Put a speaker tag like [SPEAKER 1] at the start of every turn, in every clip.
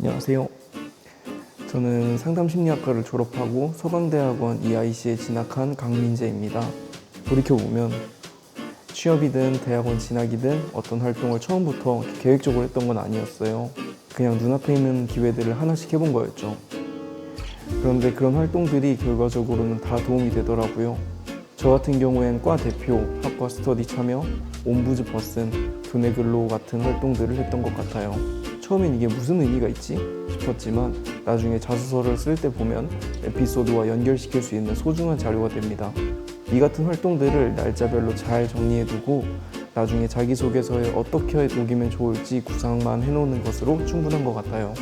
[SPEAKER 1] 안녕하세요. 저는 상담심리학과를 졸업하고 서강대학원 EIC에 진학한 강민재입니다. 돌이켜보면 취업이든 대학원 진학이든 어떤 활동을 처음부터 계획적으로 했던 건 아니었어요. 그냥 눈앞에 있는 기회들을 하나씩 해본 거였죠. 그런데 그런 활동들이 결과적으로는 다 도움이 되더라고요. 저 같은 경우엔 과 대표, 학과 스터디 참여, 옴부즈 퍼슨, 교내 근로 같은 활동들을 했던 것 같아요. 처음엔 이게 무슨 의미가 있지? 싶었지만 나중에 자소서를 쓸 때 보면 에피소드와 연결시킬 수 있는 소중한 자료가 됩니다. 이 같은 활동들을 날짜별로 잘 정리해두고 나중에 자기소개서에 어떻게 녹이면 좋을지 구상만 해놓는 것으로 충분한 것 같아요.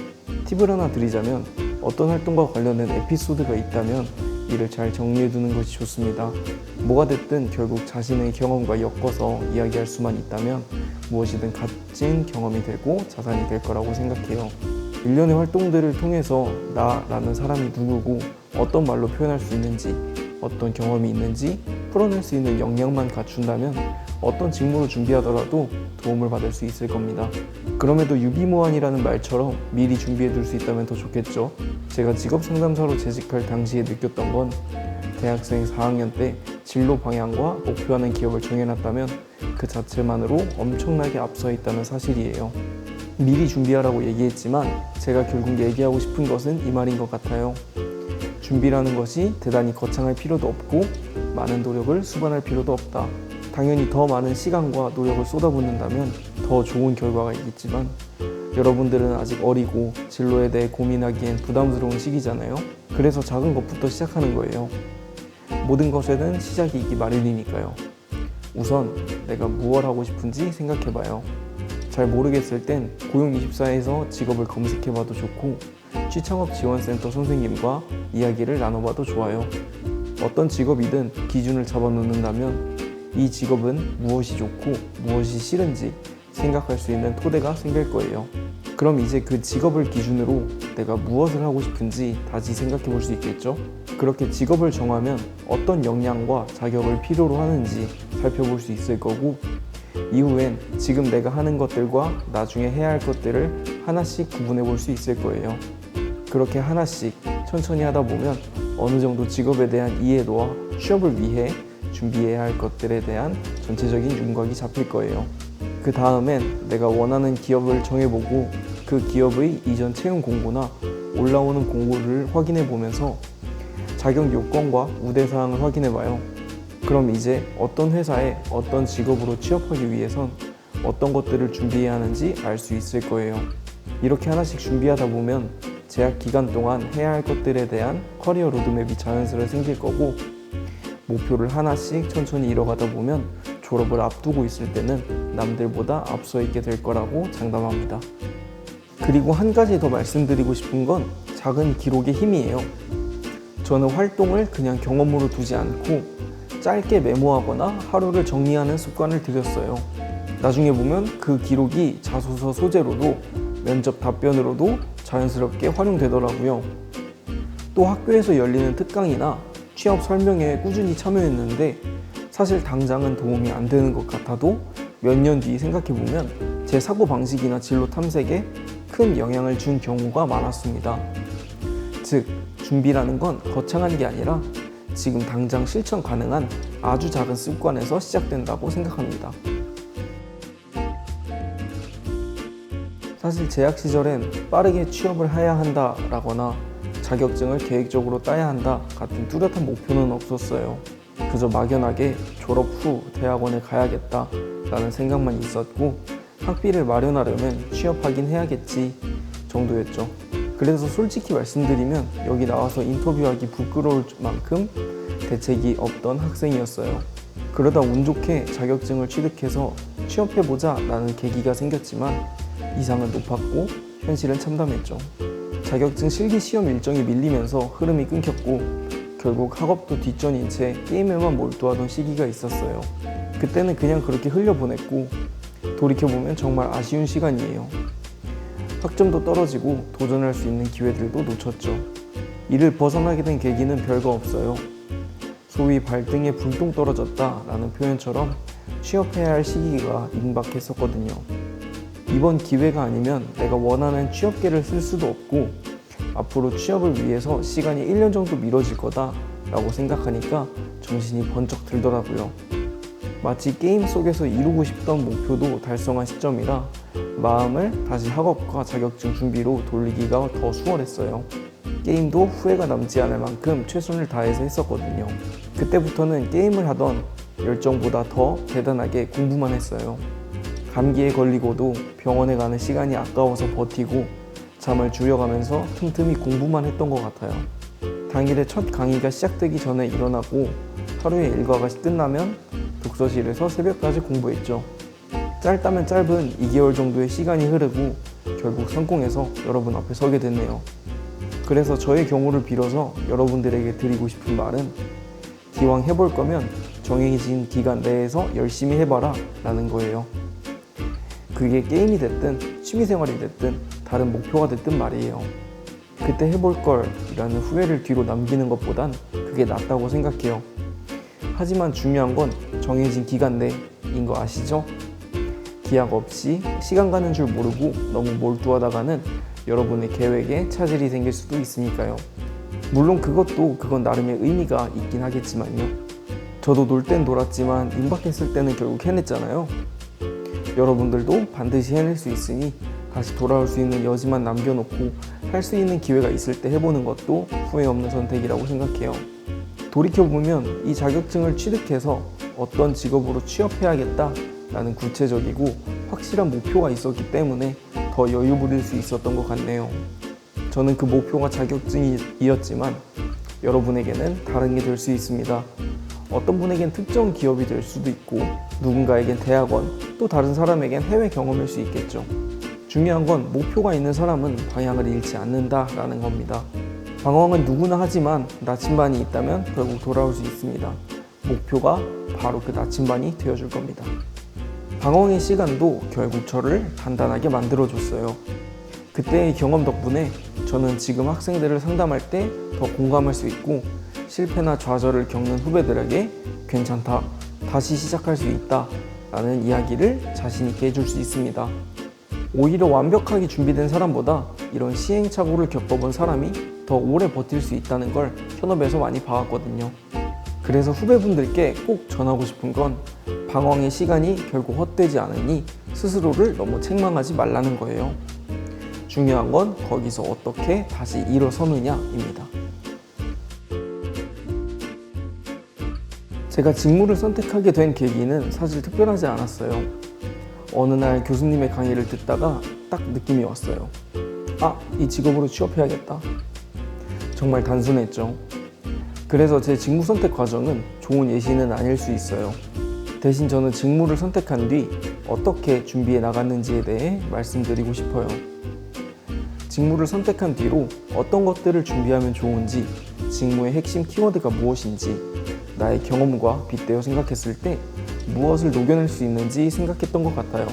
[SPEAKER 1] 팁을 하나 드리자면 어떤 활동과 관련된 에피소드가 있다면 이를 잘 정리해두는 것이 좋습니다. 뭐가 됐든 결국 자신의 경험과 엮어서 이야기할 수만 있다면 무엇이든 값진 경험이 되고 자산이 될 거라고 생각해요. 일련의 활동들을 통해서 나라는 사람이 누구고 어떤 말로 표현할 수 있는지 어떤 경험이 있는지 풀어낼 수 있는 역량만 갖춘다면 어떤 직무를 준비하더라도 도움을 받을 수 있을 겁니다. 그럼에도 유비무환이라는 말처럼 미리 준비해둘 수 있다면 더 좋겠죠. 제가 직업상담사로 재직할 당시에 느꼈던 건 대학생 4학년 때 진로 방향과 목표하는 기업을 정해놨다면 그 자체만으로 엄청나게 앞서 있다는 사실이에요. 미리 준비하라고 얘기했지만 제가 결국 얘기하고 싶은 것은 이 말인 것 같아요. 준비라는 것이 대단히 거창할 필요도 없고 많은 노력을 수반할 필요도 없다. 당연히 더 많은 시간과 노력을 쏟아붓는다면 더 좋은 결과가 있겠지만 여러분들은 아직 어리고 진로에 대해 고민하기엔 부담스러운 시기잖아요. 그래서 작은 것부터 시작하는 거예요. 모든 것에는 시작이 있기 마련이니까요. 우선 내가 무엇 하고 싶은지 생각해봐요. 잘 모르겠을 땐 고용24에서 직업을 검색해봐도 좋고 취창업지원센터 선생님과 이야기를 나눠봐도 좋아요. 어떤 직업이든 기준을 잡아놓는다면 이 직업은 무엇이 좋고 무엇이 싫은지 생각할 수 있는 토대가 생길 거예요. 그럼 이제 그 직업을 기준으로 내가 무엇을 하고 싶은지 다시 생각해 볼 수 있겠죠? 그렇게 직업을 정하면 어떤 역량과 자격을 필요로 하는지 살펴볼 수 있을 거고 이후엔 지금 내가 하는 것들과 나중에 해야 할 것들을 하나씩 구분해 볼 수 있을 거예요. 그렇게 하나씩 천천히 하다 보면 어느 정도 직업에 대한 이해도와 취업을 위해 준비해야 할 것들에 대한 전체적인 윤곽이 잡힐 거예요. 그 다음엔 내가 원하는 기업을 정해보고 그 기업의 이전 채용 공고나 올라오는 공고를 확인해 보면서 자격 요건과 우대사항을 확인해 봐요. 그럼 이제 어떤 회사에 어떤 직업으로 취업하기 위해선 어떤 것들을 준비해야 하는지 알 수 있을 거예요. 이렇게 하나씩 준비하다 보면 재학 기간 동안 해야 할 것들에 대한 커리어 로드맵이 자연스레 생길 거고 목표를 하나씩 천천히 이뤄가다 보면 졸업을 앞두고 있을 때는 남들보다 앞서 있게 될 거라고 장담합니다. 그리고 한 가지 더 말씀드리고 싶은 건 작은 기록의 힘이에요. 저는 활동을 그냥 경험으로 두지 않고 짧게 메모하거나 하루를 정리하는 습관을 들였어요. 나중에 보면 그 기록이 자소서 소재로도 면접 답변으로도 자연스럽게 활용되더라고요. 또 학교에서 열리는 특강이나 취업 설명회에 꾸준히 참여했는데 사실 당장은 도움이 안 되는 것 같아도 몇 년 뒤 생각해보면 제 사고방식이나 진로 탐색에 큰 영향을 준 경우가 많았습니다. 즉, 준비라는 건 거창한 게 아니라 지금 당장 실천 가능한 아주 작은 습관에서 시작된다고 생각합니다. 사실 재학 시절엔 빠르게 취업을 해야 한다라거나 자격증을 계획적으로 따야 한다 같은 뚜렷한 목표는 없었어요. 그저 막연하게 졸업 후 대학원에 가야겠다 라는 생각만 있었고 학비를 마련하려면 취업하긴 해야겠지 정도였죠. 그래서 솔직히 말씀드리면 여기 나와서 인터뷰하기 부끄러울 만큼 대책이 없던 학생이었어요. 그러다 운 좋게 자격증을 취득해서 취업해보자 라는 계기가 생겼지만 이상은 높았고 현실은 참담했죠. 자격증 실기 시험 일정이 밀리면서 흐름이 끊겼고 결국 학업도 뒷전인 채 게임에만 몰두하던 시기가 있었어요. 그때는 그냥 그렇게 흘려보냈고 돌이켜보면 정말 아쉬운 시간이에요. 학점도 떨어지고 도전할 수 있는 기회들도 놓쳤죠. 이를 벗어나게 된 계기는 별거 없어요. 소위 발등에 불똥 떨어졌다 라는 표현처럼 취업해야 할 시기가 임박했었거든요. 이번 기회가 아니면 내가 원하는 취업계를 쓸 수도 없고 앞으로 취업을 위해서 시간이 1년 정도 미뤄질 거다 라고 생각하니까 정신이 번쩍 들더라고요. 마치 게임 속에서 이루고 싶던 목표도 달성한 시점이라 마음을 다시 학업과 자격증 준비로 돌리기가 더 수월했어요. 게임도 후회가 남지 않을 만큼 최선을 다해서 했었거든요. 그때부터는 게임을 하던 열정보다 더 대단하게 공부만 했어요. 감기에 걸리고도 병원에 가는 시간이 아까워서 버티고 잠을 줄여가면서 틈틈이 공부만 했던 것 같아요. 당일에 첫 강의가 시작되기 전에 일어나고 하루의 일과가 끝나면 독서실에서 새벽까지 공부했죠. 짧다면 짧은 2개월 정도의 시간이 흐르고 결국 성공해서 여러분 앞에 서게 됐네요. 그래서 저의 경우를 빌어서 여러분들에게 드리고 싶은 말은 기왕 해볼 거면 정해진 기간 내에서 열심히 해봐라 라는 거예요. 그게 게임이 됐든 취미생활이 됐든 다른 목표가 됐든 말이에요. 그때 해볼 걸 이라는 후회를 뒤로 남기는 것보단 그게 낫다고 생각해요. 하지만 중요한 건 정해진 기간 내인 거 아시죠? 기약 없이 시간 가는 줄 모르고 너무 몰두하다가는 여러분의 계획에 차질이 생길 수도 있으니까요. 물론 그건 나름의 의미가 있긴 하겠지만요. 저도 놀 땐 놀았지만 임박했을 때는 결국 해냈잖아요. 여러분들도 반드시 해낼 수 있으니 다시 돌아올 수 있는 여지만 남겨놓고 할 수 있는 기회가 있을 때 해보는 것도 후회 없는 선택이라고 생각해요. 돌이켜보면 이 자격증을 취득해서 어떤 직업으로 취업해야겠다 라는 구체적이고 확실한 목표가 있었기 때문에 더 여유 부릴 수 있었던 것 같네요. 저는 그 목표가 자격증이었지만 여러분에게는 다른 게 될 수 있습니다. 어떤 분에겐 특정 기업이 될 수도 있고 누군가에겐 대학원, 또 다른 사람에겐 해외 경험일 수 있겠죠. 중요한 건 목표가 있는 사람은 방향을 잃지 않는다라는 겁니다. 방황은 누구나 하지만 나침반이 있다면 결국 돌아올 수 있습니다. 목표가 바로 그 나침반이 되어줄 겁니다. 방황의 시간도 결국 저를 단단하게 만들어줬어요. 그때의 경험 덕분에 저는 지금 학생들을 상담할 때 더 공감할 수 있고 실패나 좌절을 겪는 후배들에게 괜찮다, 다시 시작할 수 있다 라는 이야기를 자신 있게 해줄 수 있습니다. 오히려 완벽하게 준비된 사람보다 이런 시행착오를 겪어본 사람이 더 오래 버틸 수 있다는 걸 현업에서 많이 봐왔거든요. 그래서 후배분들께 꼭 전하고 싶은 건 방황의 시간이 결국 헛되지 않으니 스스로를 너무 책망하지 말라는 거예요. 중요한 건 거기서 어떻게 다시 일어서느냐입니다. 제가 직무를 선택하게 된 계기는 사실 특별하지 않았어요. 어느 날 교수님의 강의를 듣다가 딱 느낌이 왔어요. 이 직업으로 취업해야겠다. 정말 단순했죠. 그래서 제 직무 선택 과정은 좋은 예시는 아닐 수 있어요. 대신 저는 직무를 선택한 뒤 어떻게 준비해 나갔는지에 대해 말씀드리고 싶어요. 직무를 선택한 뒤로 어떤 것들을 준비하면 좋은지, 직무의 핵심 키워드가 무엇인지, 나의 경험과 빗대어 생각했을 때 무엇을 녹여낼 수 있는지 생각했던 것 같아요.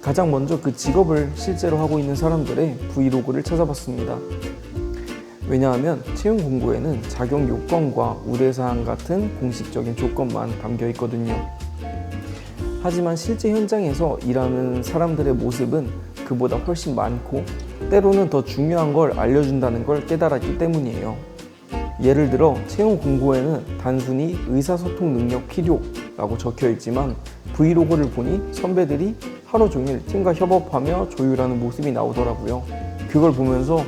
[SPEAKER 1] 가장 먼저 그 직업을 실제로 하고 있는 사람들의 브이로그를 찾아봤습니다. 왜냐하면 채용 공고에는 자격 요건과 우대사항 같은 공식적인 조건만 담겨 있거든요. 하지만 실제 현장에서 일하는 사람들의 모습은 그보다 훨씬 많고 때로는 더 중요한 걸 알려준다는 걸 깨달았기 때문이에요. 예를 들어 채용 공고에는 단순히 의사소통 능력 필요라고 적혀 있지만 브이로그를 보니 선배들이 하루 종일 팀과 협업하며 조율하는 모습이 나오더라고요. 그걸 보면서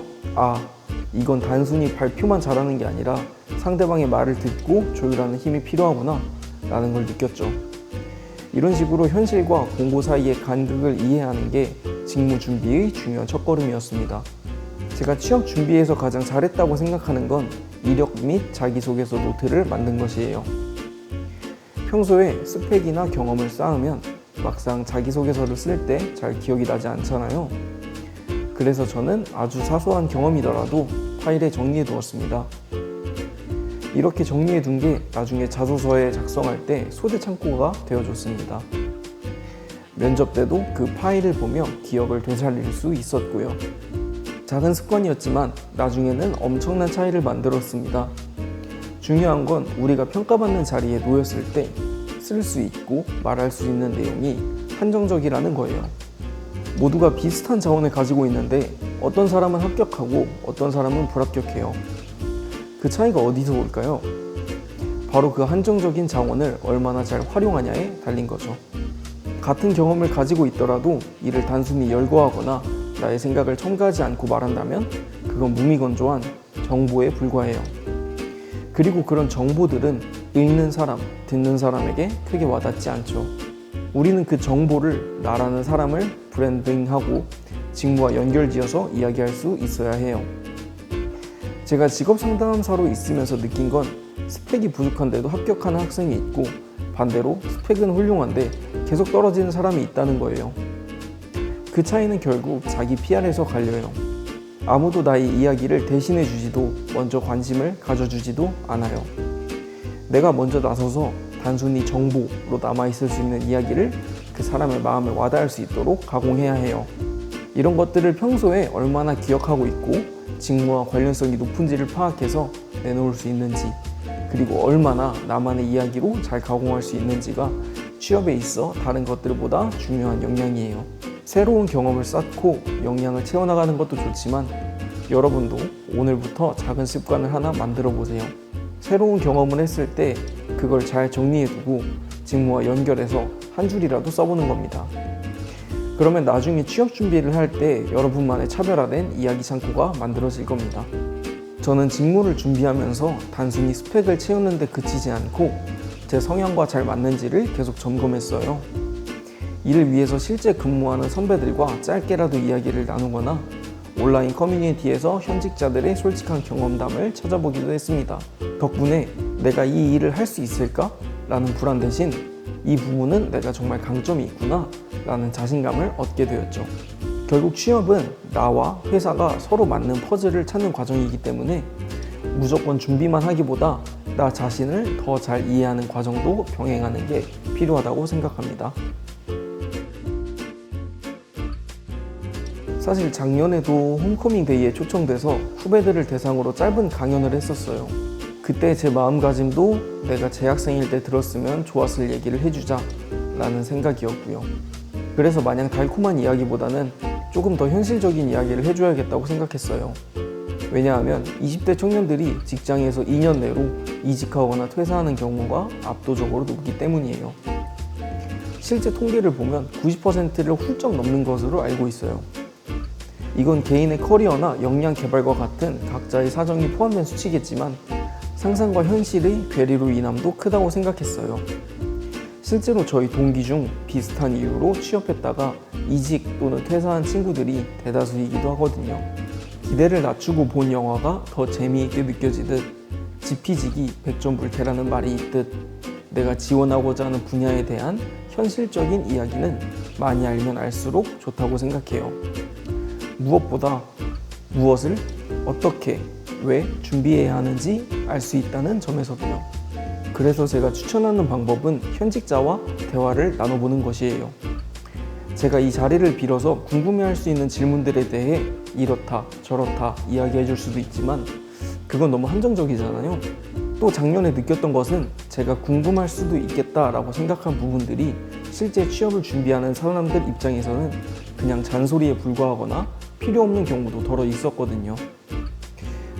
[SPEAKER 1] 이건 단순히 발표만 잘하는 게 아니라 상대방의 말을 듣고 조율하는 힘이 필요하구나 라는 걸 느꼈죠. 이런 식으로 현실과 공고 사이의 간극을 이해하는 게 직무 준비의 중요한 첫걸음이었습니다. 제가 취업 준비에서 가장 잘했다고 생각하는 건 이력 및 자기소개서 노트를 만든 것이에요. 평소에 스펙이나 경험을 쌓으면 막상 자기소개서를 쓸 때 잘 기억이 나지 않잖아요. 그래서 저는 아주 사소한 경험이더라도 파일에 정리해 두었습니다. 이렇게 정리해 둔 게 나중에 자소서에 작성할 때 소재 창고가 되어줬습니다. 면접 때도 그 파일을 보며 기억을 되살릴 수 있었고요. 작은 습관이었지만 나중에는 엄청난 차이를 만들었습니다. 중요한 건 우리가 평가받는 자리에 놓였을 때 쓸 수 있고 말할 수 있는 내용이 한정적이라는 거예요. 모두가 비슷한 자원을 가지고 있는데 어떤 사람은 합격하고 어떤 사람은 불합격해요. 그 차이가 어디서 올까요? 바로 그 한정적인 자원을 얼마나 잘 활용하냐에 달린 거죠. 같은 경험을 가지고 있더라도 이를 단순히 열거하거나 나의 생각을 첨가하지 않고 말한다면 그건 무미건조한 정보에 불과해요. 그리고 그런 정보들은 읽는 사람, 듣는 사람에게 크게 와닿지 않죠. 우리는 그 정보를 나라는 사람을 브랜딩하고 직무와 연결지어서 이야기할 수 있어야 해요. 제가 직업 상담사로 있으면서 느낀 건 스펙이 부족한데도 합격하는 학생이 있고 반대로 스펙은 훌륭한데 계속 떨어지는 사람이 있다는 거예요. 그 차이는 결국 자기 PR에서 갈려요. 아무도 나의 이야기를 대신해 주지도 먼저 관심을 가져주지도 않아요. 내가 먼저 나서서 단순히 정보로 남아있을 수 있는 이야기를 그 사람의 마음에 와닿을 수 있도록 가공해야 해요. 이런 것들을 평소에 얼마나 기억하고 있고 직무와 관련성이 높은지를 파악해서 내놓을 수 있는지, 그리고 얼마나 나만의 이야기로 잘 가공할 수 있는지가 취업에 있어 다른 것들보다 중요한 역량이에요. 새로운 경험을 쌓고 역량을 채워나가는 것도 좋지만 여러분도 오늘부터 작은 습관을 하나 만들어 보세요. 새로운 경험을 했을 때 그걸 잘 정리해두고 직무와 연결해서 한 줄이라도 써보는 겁니다. 그러면 나중에 취업 준비를 할 때 여러분만의 차별화된 이야기 창고가 만들어질 겁니다. 저는 직무를 준비하면서 단순히 스펙을 채우는 데 그치지 않고 제 성향과 잘 맞는지를 계속 점검했어요. 이를 위해서 실제 근무하는 선배들과 짧게라도 이야기를 나누거나 온라인 커뮤니티에서 현직자들의 솔직한 경험담을 찾아보기도 했습니다. 덕분에 내가 이 일을 할 수 있을까? 라는 불안 대신 이 부분은 내가 정말 강점이 있구나 라는 자신감을 얻게 되었죠. 결국 취업은 나와 회사가 서로 맞는 퍼즐을 찾는 과정이기 때문에 무조건 준비만 하기보다 나 자신을 더 잘 이해하는 과정도 병행하는 게 필요하다고 생각합니다. 사실 작년에도 홈커밍 데이에 초청돼서 후배들을 대상으로 짧은 강연을 했었어요. 그때 제 마음가짐도 내가 재학생일 때 들었으면 좋았을 얘기를 해주자 라는 생각이었고요. 그래서 마냥 달콤한 이야기보다는 조금 더 현실적인 이야기를 해줘야겠다고 생각했어요. 왜냐하면 20대 청년들이 직장에서 2년 내로 이직하거나 퇴사하는 경우가 압도적으로 높기 때문이에요. 실제 통계를 보면 90%를 훌쩍 넘는 것으로 알고 있어요. 이건 개인의 커리어나 역량 개발과 같은 각자의 사정이 포함된 수치겠지만 상상과 현실의 괴리로 인함도 크다고 생각했어요. 실제로 저희 동기 중 비슷한 이유로 취업했다가 이직 또는 퇴사한 친구들이 대다수이기도 하거든요. 기대를 낮추고 본 영화가 더 재미있게 느껴지듯 지피지기 백전불태라는 말이 있듯 내가 지원하고자 하는 분야에 대한 현실적인 이야기는 많이 알면 알수록 좋다고 생각해요. 무엇보다 무엇을 어떻게 왜 준비해야 하는지 알 수 있다는 점에서도요. 그래서 제가 추천하는 방법은 현직자와 대화를 나눠보는 것이에요. 제가 이 자리를 빌어서 궁금해할 수 있는 질문들에 대해 이렇다 저렇다 이야기해 줄 수도 있지만 그건 너무 한정적이잖아요. 또 작년에 느꼈던 것은 제가 궁금할 수도 있겠다라고 생각한 부분들이 실제 취업을 준비하는 사람들 입장에서는 그냥 잔소리에 불과하거나 필요 없는 경우도 더러 있었거든요.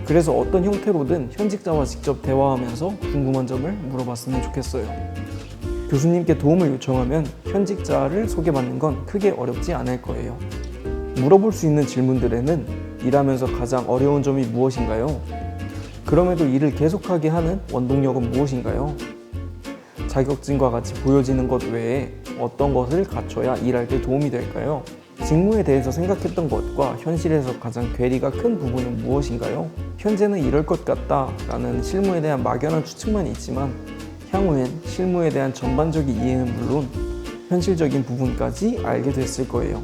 [SPEAKER 1] 그래서 어떤 형태로든 현직자와 직접 대화하면서 궁금한 점을 물어봤으면 좋겠어요. 교수님께 도움을 요청하면 현직자를 소개받는 건 크게 어렵지 않을 거예요. 물어볼 수 있는 질문들에는 일하면서 가장 어려운 점이 무엇인가요? 그럼에도 일을 계속하게 하는 원동력은 무엇인가요? 자격증과 같이 보여지는 것 외에 어떤 것을 갖춰야 일할 때 도움이 될까요? 직무에 대해서 생각했던 것과 현실에서 가장 괴리가 큰 부분은 무엇인가요? 현재는 이럴 것 같다 라는 실무에 대한 막연한 추측만 있지만 향후엔 실무에 대한 전반적인 이해는 물론 현실적인 부분까지 알게 됐을 거예요.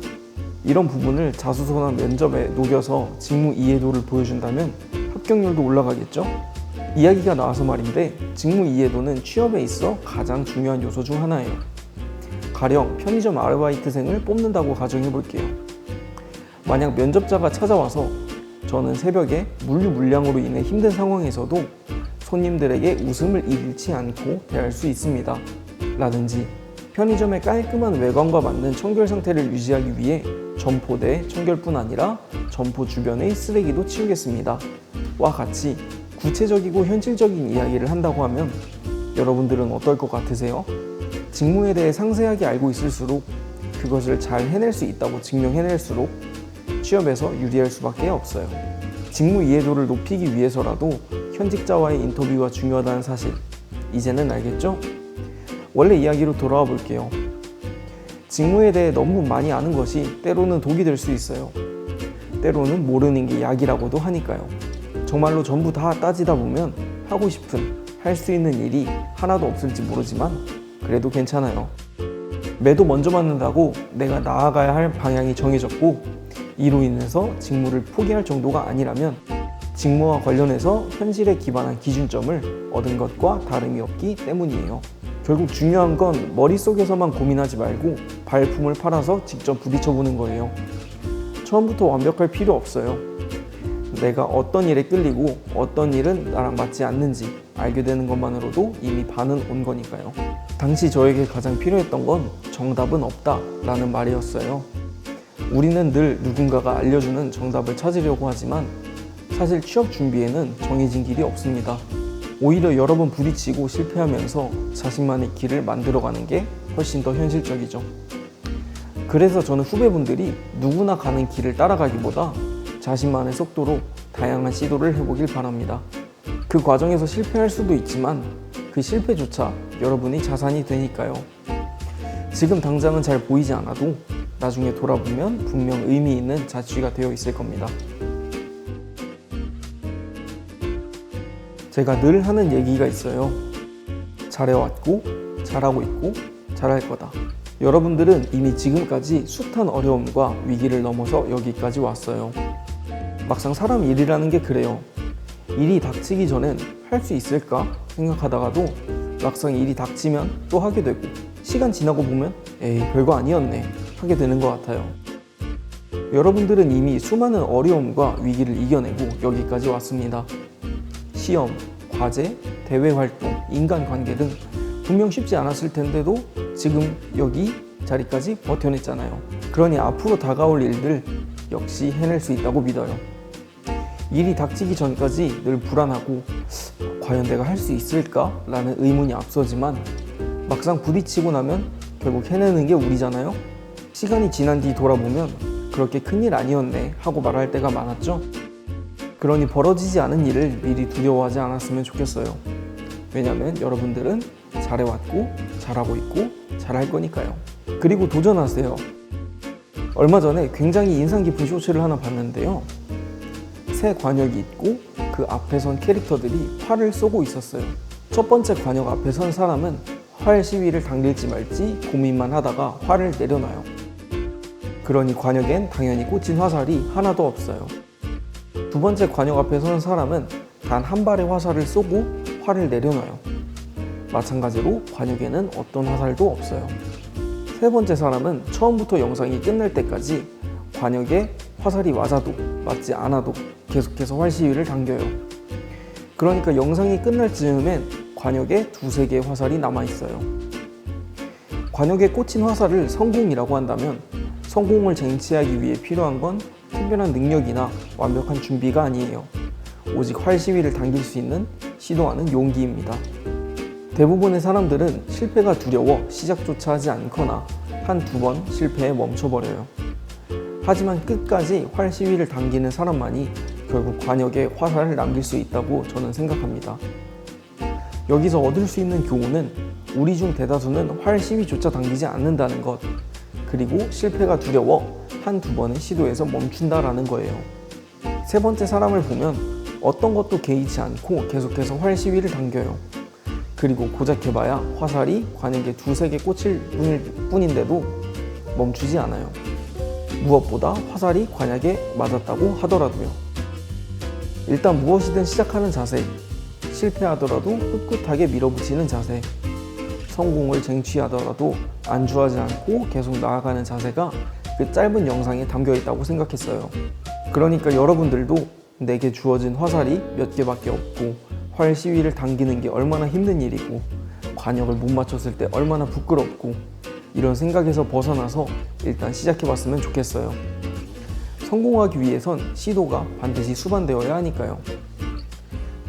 [SPEAKER 1] 이런 부분을 자소서나 면접에 녹여서 직무 이해도를 보여준다면 합격률도 올라가겠죠? 이야기가 나와서 말인데 직무 이해도는 취업에 있어 가장 중요한 요소 중 하나예요. 가령 편의점 아르바이트생을 뽑는다고 가정해 볼게요. 만약 면접자가 찾아와서 저는 새벽에 물류물량으로 인해 힘든 상황에서도 손님들에게 웃음을 잃지 않고 대할 수 있습니다. 라든지 편의점의 깔끔한 외관과 맞는 청결 상태를 유지하기 위해 점포 내 청결뿐 아니라 점포 주변의 쓰레기도 치우겠습니다. 와 같이 구체적이고 현실적인 이야기를 한다고 하면 여러분들은 어떨 것 같으세요? 직무에 대해 상세하게 알고 있을수록 그것을 잘 해낼 수 있다고 증명해낼수록 취업에서 유리할 수밖에 없어요. 직무 이해도를 높이기 위해서라도 현직자와의 인터뷰가 중요하다는 사실 이제는 알겠죠? 원래 이야기로 돌아와 볼게요. 직무에 대해 너무 많이 아는 것이 때로는 독이 될 수 있어요. 때로는 모르는 게 약이라고도 하니까요. 정말로 전부 다 따지다 보면 하고 싶은, 할 수 있는 일이 하나도 없을지 모르지만 그래도 괜찮아요. 매도 먼저 맞는다고 내가 나아가야 할 방향이 정해졌고 이로 인해서 직무를 포기할 정도가 아니라면 직무와 관련해서 현실에 기반한 기준점을 얻은 것과 다름이 없기 때문이에요. 결국 중요한 건 머릿속에서만 고민하지 말고 발품을 팔아서 직접 부딪혀보는 거예요. 처음부터 완벽할 필요 없어요. 내가 어떤 일에 끌리고 어떤 일은 나랑 맞지 않는지 알게 되는 것만으로도 이미 반은 온 거니까요. 당시 저에게 가장 필요했던 건 정답은 없다 라는 말이었어요. 우리는 늘 누군가가 알려주는 정답을 찾으려고 하지만 사실 취업 준비에는 정해진 길이 없습니다. 오히려 여러 번 부딪히고 실패하면서 자신만의 길을 만들어가는 게 훨씬 더 현실적이죠. 그래서 저는 후배분들이 누구나 가는 길을 따라가기보다 자신만의 속도로 다양한 시도를 해보길 바랍니다. 그 과정에서 실패할 수도 있지만 그 실패조차 여러분의 자산이 되니까요. 지금 당장은 잘 보이지 않아도 나중에 돌아보면 분명 의미 있는 자취가 되어 있을 겁니다. 제가 늘 하는 얘기가 있어요. 잘해왔고, 잘하고 있고, 잘할 거다. 여러분들은 이미 지금까지 숱한 어려움과 위기를 넘어서 여기까지 왔어요. 막상 사람 일이라는 게 그래요. 일이 닥치기 전엔 할 수 있을까 생각하다가도 막상 일이 닥치면 또 하게 되고 시간 지나고 보면 에이 별거 아니었네 하게 되는 것 같아요. 여러분들은 이미 수많은 어려움과 위기를 이겨내고 여기까지 왔습니다. 시험, 과제, 대외 활동, 인간관계 등 분명 쉽지 않았을 텐데도 지금 여기 자리까지 버텨냈잖아요. 그러니 앞으로 다가올 일들 역시 해낼 수 있다고 믿어요. 일이 닥치기 전까지 늘 불안하고 과연 내가 할 수 있을까? 라는 의문이 앞서지만 막상 부딪히고 나면 결국 해내는 게 우리잖아요. 시간이 지난 뒤 돌아보면 그렇게 큰일 아니었네 하고 말할 때가 많았죠. 그러니 벌어지지 않은 일을 미리 두려워하지 않았으면 좋겠어요. 왜냐면 여러분들은 잘해왔고 잘하고 있고 잘할 거니까요. 그리고 도전하세요. 얼마 전에 굉장히 인상 깊은 쇼츠를 하나 봤는데요. 세 관역이 있고 그 앞에 선 캐릭터들이 활을 쏘고 있었어요. 첫 번째 관역 앞에 선 사람은 활 시위를 당길지 말지 고민만 하다가 활을 내려놔요. 그러니 관역엔 당연히 꽂힌 화살이 하나도 없어요. 두 번째 관역 앞에 선 사람은 단 한 발의 화살을 쏘고 활을 내려놔요. 마찬가지로 관역에는 어떤 화살도 없어요. 세 번째 사람은 처음부터 영상이 끝날 때까지 관역에 화살이 맞아도 맞지 않아도 계속해서 활 시위를 당겨요. 그러니까 영상이 끝날 즈음엔 관역에 두세 개의 화살이 남아있어요. 관역에 꽂힌 화살을 성공이라고 한다면 성공을 쟁취하기 위해 필요한 건 특별한 능력이나 완벽한 준비가 아니에요. 오직 활 시위를 당길 수 있는 시도하는 용기입니다. 대부분의 사람들은 실패가 두려워 시작조차 하지 않거나 한두 번 실패에 멈춰버려요. 하지만 끝까지 활 시위를 당기는 사람만이 결국 관역에 화살을 남길 수 있다고 저는 생각합니다. 여기서 얻을 수 있는 교훈은 우리 중 대다수는 활 시위조차 당기지 않는다는 것, 그리고 실패가 두려워 한두 번의 시도에서 멈춘다라는 거예요. 세 번째 사람을 보면 어떤 것도 개의치 않고 계속해서 활 시위를 당겨요. 그리고 고작 해봐야 화살이 관역에 두세 개 꽂힐 뿐인데도 멈추지 않아요. 무엇보다 화살이 관역에 맞았다고 하더라도요. 일단 무엇이든 시작하는 자세, 실패하더라도 꿋꿋하게 밀어붙이는 자세, 성공을 쟁취하더라도 안주하지 않고 계속 나아가는 자세가 그 짧은 영상에 담겨 있다고 생각했어요. 그러니까 여러분들도 내게 주어진 화살이 몇 개밖에 없고 활 시위를 당기는 게 얼마나 힘든 일이고 관역을 못 맞췄을 때 얼마나 부끄럽고 이런 생각에서 벗어나서 일단 시작해봤으면 좋겠어요. 성공하기 위해선 시도가 반드시 수반되어야 하니까요.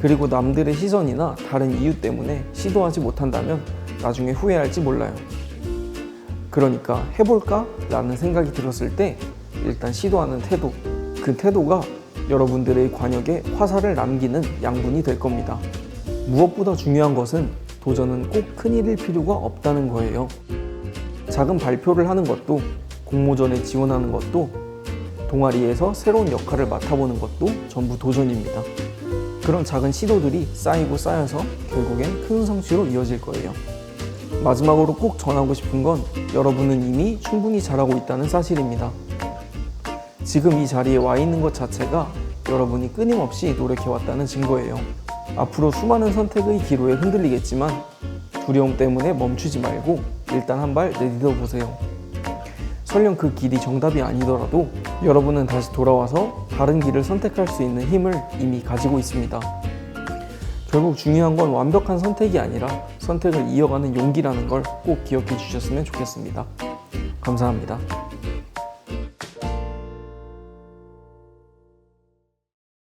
[SPEAKER 1] 그리고 남들의 시선이나 다른 이유 때문에 시도하지 못한다면 나중에 후회할지 몰라요. 그러니까 해볼까? 라는 생각이 들었을 때 일단 시도하는 태도, 그 태도가 여러분들의 관역에 화살을 남기는 양분이 될 겁니다. 무엇보다 중요한 것은 도전은 꼭 큰일일 필요가 없다는 거예요. 작은 발표를 하는 것도, 공모전에 지원하는 것도, 동아리에서 새로운 역할을 맡아보는 것도 전부 도전입니다. 그런 작은 시도들이 쌓이고 쌓여서 결국엔 큰 성취로 이어질 거예요. 마지막으로 꼭 전하고 싶은 건 여러분은 이미 충분히 잘하고 있다는 사실입니다. 지금 이 자리에 와 있는 것 자체가 여러분이 끊임없이 노력해왔다는 증거예요. 앞으로 수많은 선택의 기로에 흔들리겠지만 두려움 때문에 멈추지 말고 일단 한 발 내딛어 보세요. 설령 그 길이 정답이 아니더라도 여러분은 다시 돌아와서 다른 길을 선택할 수 있는 힘을 이미 가지고 있습니다. 결국 중요한 건 완벽한 선택이 아니라 선택을 이어가는 용기라는 걸 꼭 기억해 주셨으면 좋겠습니다. 감사합니다.